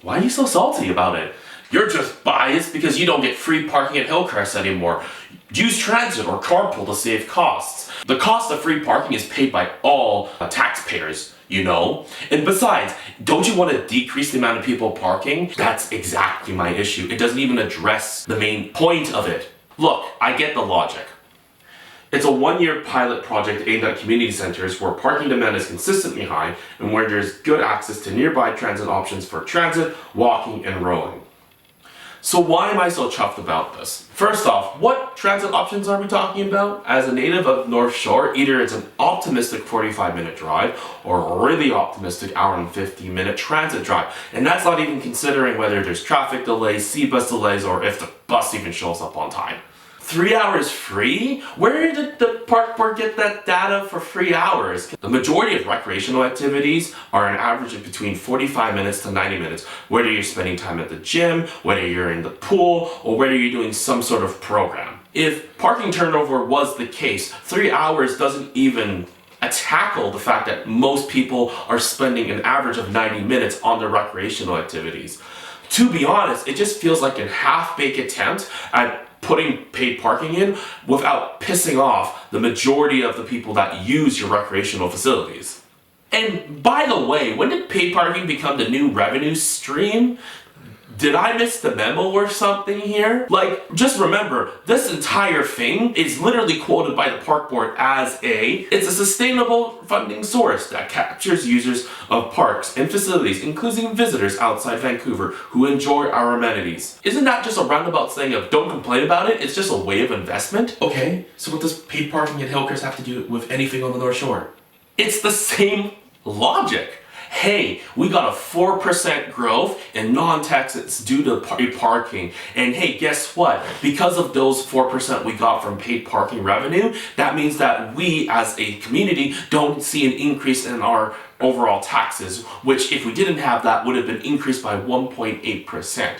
Why are you so salty about it? You're just biased because you don't get free parking at Hillcrest anymore. Use transit or carpool to save costs. The cost of free parking is paid by all taxpayers, you know? And besides, don't you want to decrease the amount of people parking? That's exactly my issue. It doesn't even address the main point of it. Look, I get the logic. It's a one-year pilot project aimed at community centers where parking demand is consistently high and where there's good access to nearby transit options for transit, walking, and rowing. So why am I so chuffed about this? First off, what transit options are we talking about? As a native of North Shore, either it's an optimistic 45-minute drive or a really optimistic hour and 50-minute transit drive. And that's not even considering whether there's traffic delays, C-bus delays, or if the bus even shows up on time. 3 hours free? Where did the park board get that data for 3 hours? The majority of recreational activities are an average of between 45 minutes to 90 minutes, whether you're spending time at the gym, whether you're in the pool, or whether you're doing some sort of program. If parking turnover was the case, 3 hours doesn't even tackle the fact that most people are spending an average of 90 minutes on their recreational activities. To be honest, it just feels like a half-baked attempt at putting paid parking in without pissing off the majority of the people that use your recreational facilities. And by the way, when did paid parking become the new revenue stream? Did I miss the memo or something here? Like, just remember, this entire thing is literally quoted by the park board as it's a sustainable funding source that captures users of parks and facilities, including visitors outside Vancouver who enjoy our amenities. Isn't that just a roundabout saying of don't complain about it, it's just a way of investment? Okay, so what does paid parking at Hillcrest have to do with anything on the North Shore? It's the same logic. Hey, we got a 4% growth in non-taxes due to paid parking. And hey, guess what? Because of those 4% we got from paid parking revenue, that means that we as a community don't see an increase in our overall taxes, which if we didn't have that would have been increased by 1.8%.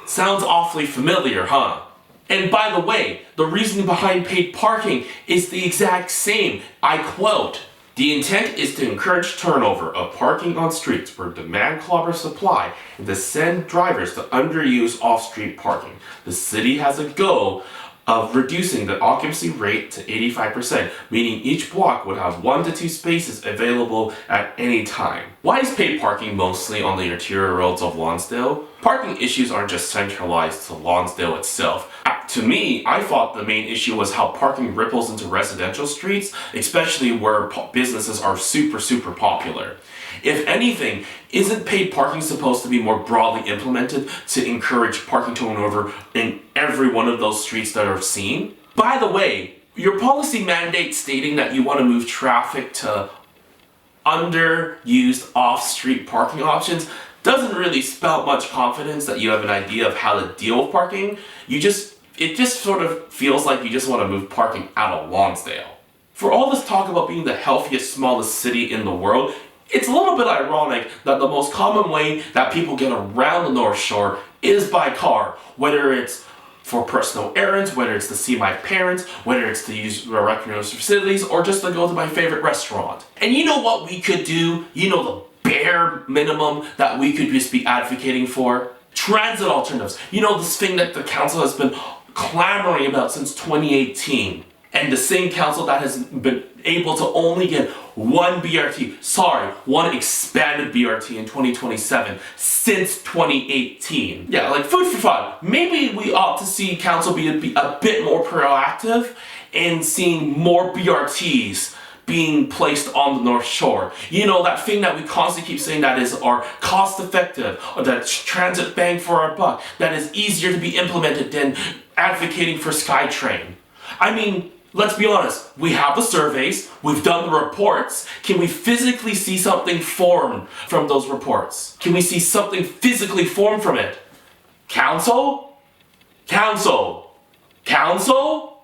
Sounds awfully familiar, huh? And by the way, the reasoning behind paid parking is the exact same. I quote, "The intent is to encourage turnover of parking on streets where demand clobbers supply and to send drivers to underuse off-street parking. The city has a goal of reducing the occupancy rate to 85%, meaning each block would have 1 to 2 spaces available at any time." Why is paid parking mostly on the interior roads of Lonsdale? Parking issues aren't just centralized to Lonsdale itself. To me, I thought the main issue was how parking ripples into residential streets, especially where businesses are super popular. If anything, isn't paid parking supposed to be more broadly implemented to encourage parking turnover in every one of those streets that are seen? By the way, your policy mandate stating that you want to move traffic to underused off-street parking options doesn't really spell much confidence that you have an idea of how to deal with parking. It just sort of feels like you just want to move parking out of Lonsdale. For all this talk about being the healthiest, smallest city in the world, it's a little bit ironic that the most common way that people get around the North Shore is by car, whether it's for personal errands, whether it's to see my parents, whether it's to use recreational facilities, or just to go to my favorite restaurant. And you know what we could do? You know the bare minimum that we could just be advocating for? Transit alternatives. You know, this thing that the council has been clamoring about since 2018. And the same council that has been able to only get one expanded BRT in 2027 since 2018. Yeah, like food for thought. Maybe we ought to see council be a bit more proactive in seeing more BRTs being placed on the North Shore. You know, that thing that we constantly keep saying that is our cost effective, or that's transit bang for our buck, that is easier to be implemented than advocating for SkyTrain. I mean, let's be honest, we have the surveys, we've done the reports. Can we physically see something form from those reports? Can we see something physically form from it? Council? Council? Council?